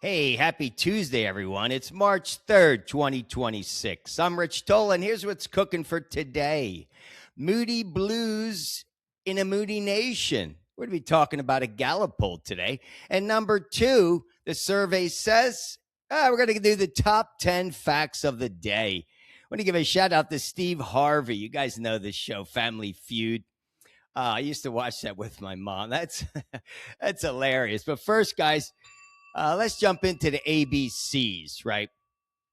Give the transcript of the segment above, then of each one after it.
Hey, happy Tuesday, everyone. It's March 3rd, 2026. I'm Rich Tola, and here's what's cooking for today. Moody blues in a moody nation. We're going to be talking about a Gallup poll today. And number two, the survey says we're going to do the top 10 facts of the day. I want to give a shout out to Steve Harvey. You guys know this show, Family Feud. I used to watch that with my mom. That's hilarious. But first, guys, let's jump into the ABCs, right?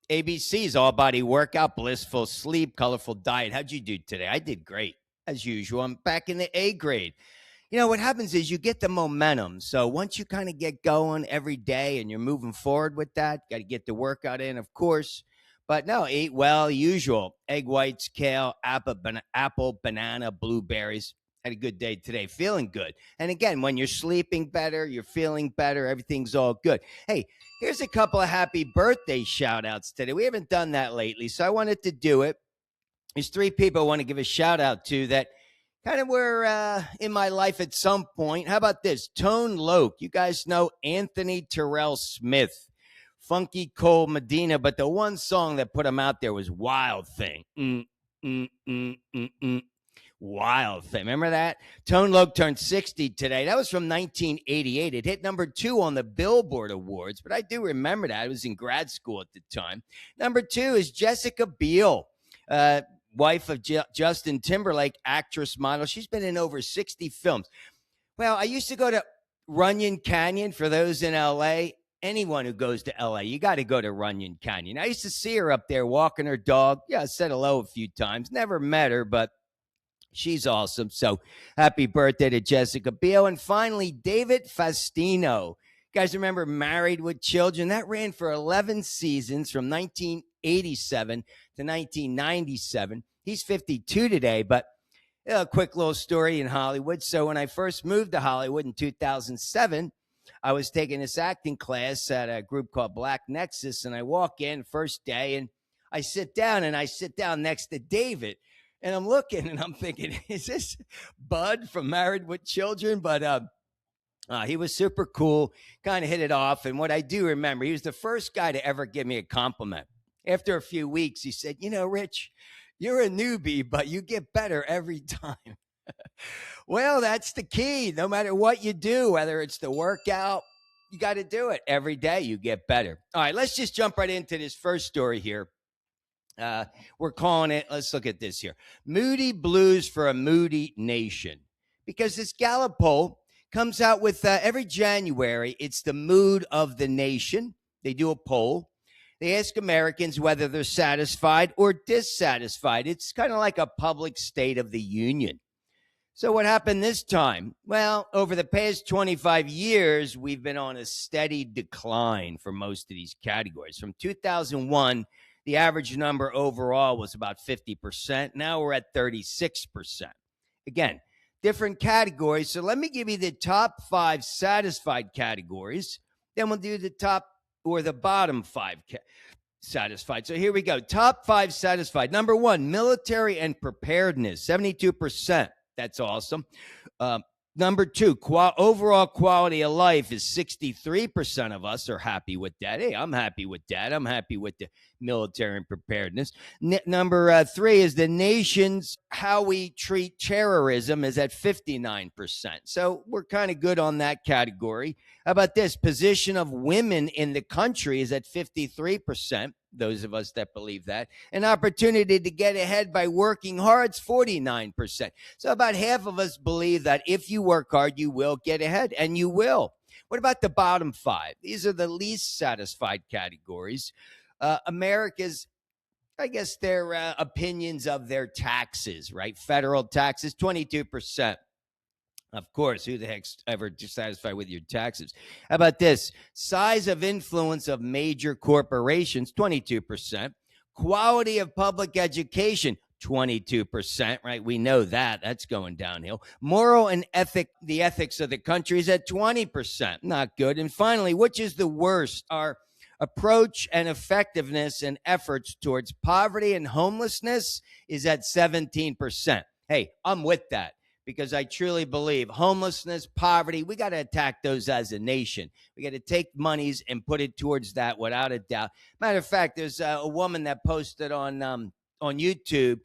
ABCs, all body workout, blissful sleep, colorful diet. How'd you do today? I did great, as usual. I'm back in the A grade. You know, what happens is you get the momentum. So once you kind of get going every day and you're moving forward with that, got to get the workout in, of course. But no, eat well, usual. Egg whites, kale, apple, banana, blueberries. Had a good day today, feeling good. And again, when you're sleeping better, you're feeling better, everything's all good. Hey, here's a couple of happy birthday shout outs today. We haven't done that lately, so I wanted to do it. There's three people I want to give a shout out to that kind of were in my life at some point. How about this? Tone Loc. You guys know Anthony Terrell Smith, Funky Cole Medina, but the one song that put him out there was Wild Thing. Wild Thing. Remember that? Tone Loc turned 60 today. That was from 1988. It hit number 2 on the Billboard Awards, but I do remember that. I was in grad school at the time. Number 2 is Jessica Biel, wife of Justin Timberlake, actress, model. She's been in over 60 films. Well, I used to go to Runyon Canyon, for those in L.A., anyone who goes to LA, you got to go to Runyon Canyon. I used to see her up there walking her dog. Yeah, I said hello a few times. Never met her, but she's awesome. So happy birthday to Jessica Biel. And finally, David Faustino. You guys remember Married with Children? That ran for 11 seasons from 1987 to 1997. He's 52 today, but a quick little story in Hollywood. So when I first moved to Hollywood in 2007, I was taking this acting class at a group called Black Nexus, and I walk in first day, and I sit down next to David. And I'm looking and I'm thinking, is this Bud from Married with Children? But he was super cool, kind of hit it off. And what I do remember, he was the first guy to ever give me a compliment. After a few weeks, he said, you know, Rich, you're a newbie, but you get better every time. Well, that's the key. No matter what you do, whether it's the workout, you got to do it every day. You get better. All right, let's just jump right into this first story here. We're calling it, let's look at this here, Moody Blues for a Moody Nation. Because this Gallup poll comes out with every January, it's the mood of the nation. They do a poll. They ask Americans whether they're satisfied or dissatisfied. It's kind of like a public state of the union. So what happened this time? Well, over the past 25 years, we've been on a steady decline for most of these categories. From 2001, the average number overall was about 50%. Now we're at 36%. Again, different categories. So let me give you the top 5 satisfied categories. Then we'll do the top or the bottom 5 satisfied. So here we go. Top 5 satisfied. Number 1, military and preparedness, 72%. That's awesome. Number 2, overall quality of life is 63% of us are happy with that. Hey, I'm happy with that. I'm happy with the military and preparedness. Number 3 is the nation's how we treat terrorism is at 59%. So we're kind of good on that category. How about this? Position of women in the country is at 53%. Those of us that believe that. An opportunity to get ahead by working hard is 49%. So about half of us believe that if you work hard, you will get ahead, and you will. What about the bottom 5? These are the least satisfied categories. America's, I guess, their opinions of their taxes, right? Federal taxes, 22%. Of course, who the heck's ever dissatisfied with your taxes? How about this? Size of influence of major corporations, 22%. Quality of public education, 22%, right? We know that. That's going downhill. Moral and the ethics of the country is at 20%. Not good. And finally, which is the worst? Our approach and effectiveness and efforts towards poverty and homelessness is at 17%. Hey, I'm with that. because I truly believe homelessness, poverty, we got to attack those as a nation. We got to take monies and put it towards that without a doubt. Matter of fact, there's a woman that posted on YouTube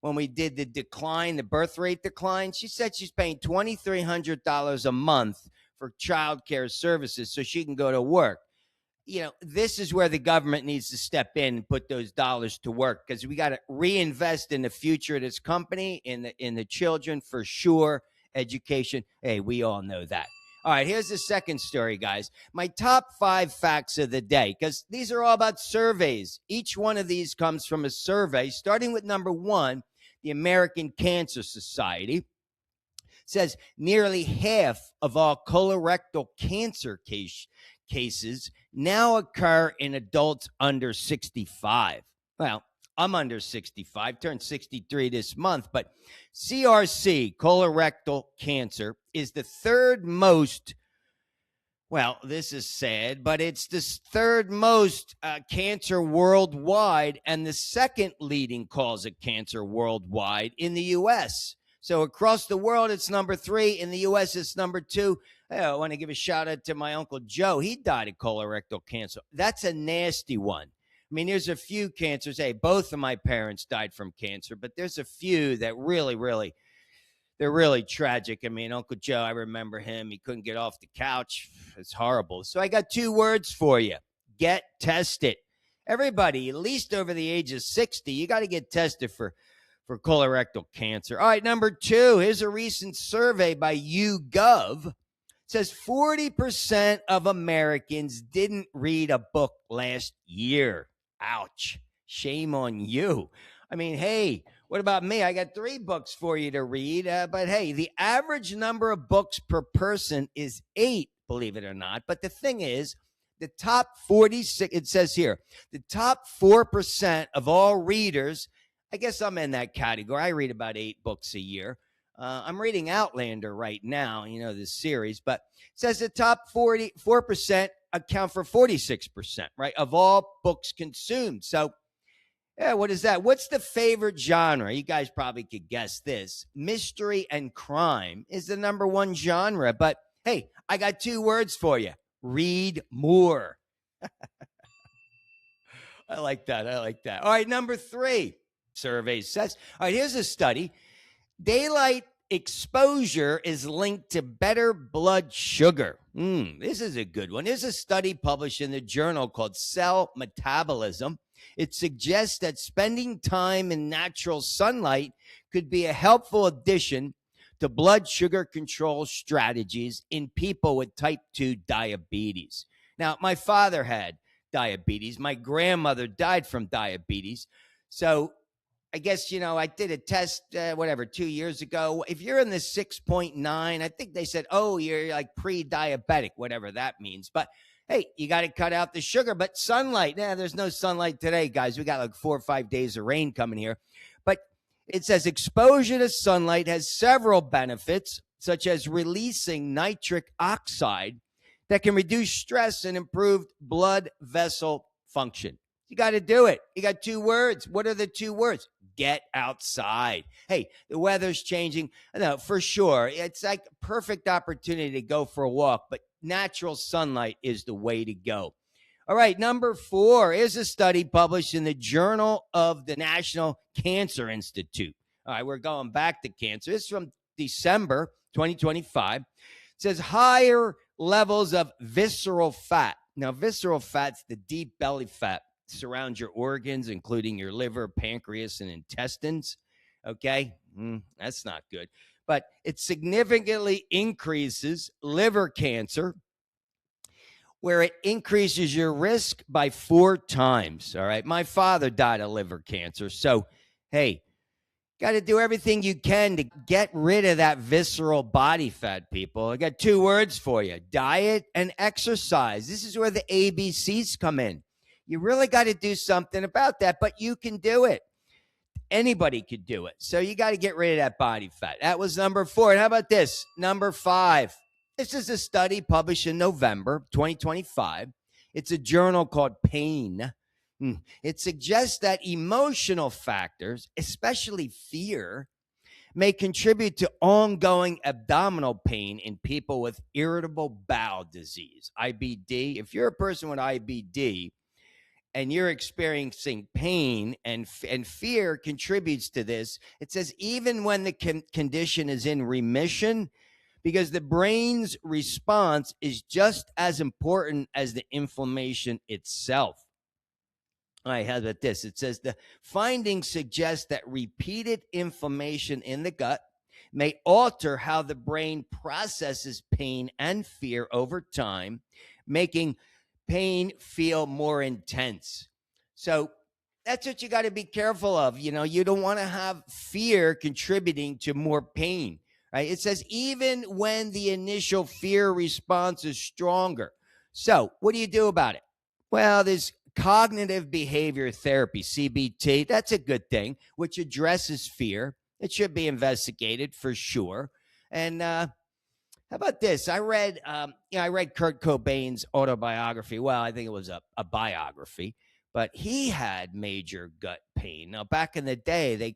when we did the decline, the birth rate decline. She said she's paying $2,300 a month for child care services so she can go to work. This is where the government needs to step in and put those dollars to work, because we got to reinvest in the future of this company, in the children for sure. Education. Hey, we all know that. All right, here's the second story, guys. My top 5 facts of the day, because these are all about surveys. Each one of these comes from a survey, starting with number 1, the American Cancer Society. Says nearly half of all colorectal cancer cases now occur in adults under 65. Well, I'm under 65, turned 63 this month, but CRC, colorectal cancer, is the third most, well, this is sad, but it's the third most cancer worldwide and the second leading cause of cancer worldwide in the U.S. So across the world, it's number 3. In the U.S., it's number 2. I want to give a shout out to my Uncle Joe. He died of colorectal cancer. That's a nasty one. I mean, there's a few cancers. Hey, both of my parents died from cancer, but there's a few that really, they're really tragic. I mean, Uncle Joe, I remember him. He couldn't get off the couch. It's horrible. So I got 2 words for you. Get tested. Everybody, at least over the age of 60, you got to get tested for colorectal cancer. All right, number 2, here's a recent survey by YouGov. It says 40% of Americans didn't read a book last year. Ouch. Shame on you. I mean, hey, what about me? I got 3 books for you to read. But hey, the average number of books per person is 8, believe it or not. But the thing is, the top 46, it says here, the top 4% of all readers, I guess I'm in that category. I read about 8 books a year. I'm reading Outlander right now, this series, but it says the top 44% account for 46%, right, of all books consumed. So, yeah, what is that? What's the favorite genre? You guys probably could guess this. Mystery and crime is the number 1 genre, but hey, I got 2 words for you. Read more. I like that. All right, number 3. Survey says. All right, here's a study. Daylight exposure is linked to better blood sugar. This is a good one. There's a study published in the journal called Cell Metabolism. It suggests that spending time in natural sunlight could be a helpful addition to blood sugar control strategies in people with type 2 diabetes. Now, my father had diabetes. My grandmother died from diabetes. So I guess, I did a test, 2 years ago. If you're in the 6.9, I think they said, oh, you're like pre-diabetic, whatever that means. But hey, you got to cut out the sugar. But sunlight, there's no sunlight today, guys. We got like 4 or 5 days of rain coming here. But it says exposure to sunlight has several benefits, such as releasing nitric oxide that can reduce stress and improve blood vessel function. You got to do it. You got 2 words. What are the 2 words? Get outside. Hey, the weather's changing. No, for sure. It's like a perfect opportunity to go for a walk, but natural sunlight is the way to go. All right, number 4 is a study published in the Journal of the National Cancer Institute. All right, we're going back to cancer. This is from December 2025. It says higher levels of visceral fat. Now, visceral fat's the deep belly fat surrounds your organs, including your liver, pancreas, and intestines. Okay, that's not good. But it significantly increases liver cancer, where it increases your risk by 4 times. All right, my father died of liver cancer. So, hey, got to do everything you can to get rid of that visceral body fat, people. I got 2 words for you: diet and exercise. This is where the ABCs come in. You really got to do something about that, but you can do it. Anybody could do it. So you got to get rid of that body fat. That was number 4. And how about this? Number 5. This is a study published in November 2025. It's a journal called Pain. It suggests that emotional factors, especially fear, may contribute to ongoing abdominal pain in people with irritable bowel disease, IBD. If you're a person with IBD and you're experiencing pain and fear contributes to this, it says even when the condition is in remission, because the brain's response is just as important as the inflammation itself. All right, how about this? It says the findings suggest that repeated inflammation in the gut may alter how the brain processes pain and fear over time, making pain feel more intense. So that's what you got to be careful of. You don't want to have fear contributing to more pain, right? It says even when the initial fear response is stronger. So what do you do about it? Well, there's cognitive behavior therapy, CBT. That's a good thing, which addresses fear. It should be investigated for sure. And how about this? I read Kurt Cobain's autobiography. Well, I think it was a biography, but he had major gut pain. Now, back in the day,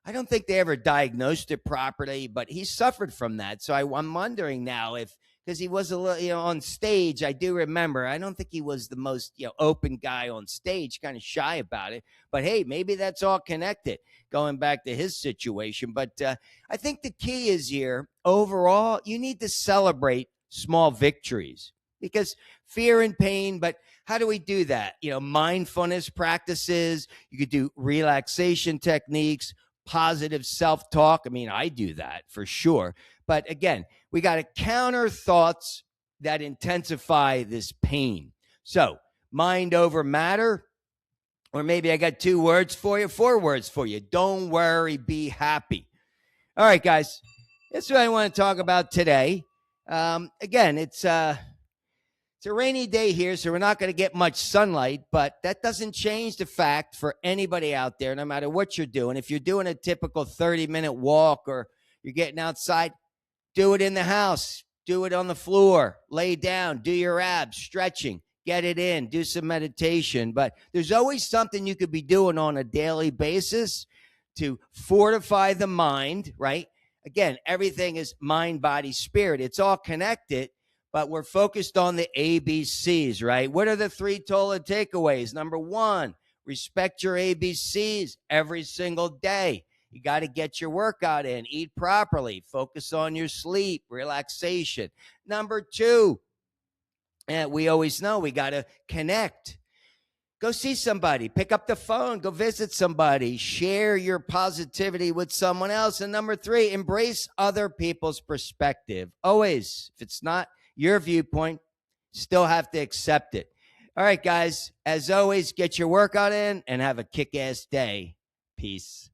I don't think they ever diagnosed it properly, but he suffered from that. So I'm wondering now because he was a little, on stage, I do remember, I don't think he was the most, open guy on stage, kind of shy about it. But hey, maybe that's all connected, going back to his situation. But I think the key is here, overall, you need to celebrate small victories because fear and pain, but how do we do that? Mindfulness practices, you could do relaxation techniques, positive self-talk. I mean, I do that for sure. But again, we got to counter thoughts that intensify this pain. So mind over matter, or maybe I got 4 words for you. Don't worry, be happy. All right, guys, that's what I want to talk about today. Again, it's a rainy day here, so we're not going to get much sunlight, but that doesn't change the fact for anybody out there, no matter what you're doing. If you're doing a typical 30-minute walk or you're getting outside, do it in the house, do it on the floor, lay down, do your abs, stretching, get it in, do some meditation. But there's always something you could be doing on a daily basis to fortify the mind, right? Again, everything is mind, body, spirit. It's all connected. But we're focused on the ABCs, right? What are the 3 Tola takeaways? Number 1, respect your ABCs every single day. You got to get your workout in, eat properly, focus on your sleep, relaxation. Number 2, we always know we got to connect. Go see somebody, pick up the phone, go visit somebody, share your positivity with someone else. And number 3, embrace other people's perspective. Always, if it's not your viewpoint, still have to accept it. All right, guys, as always, get your workout in and have a kick-ass day. Peace.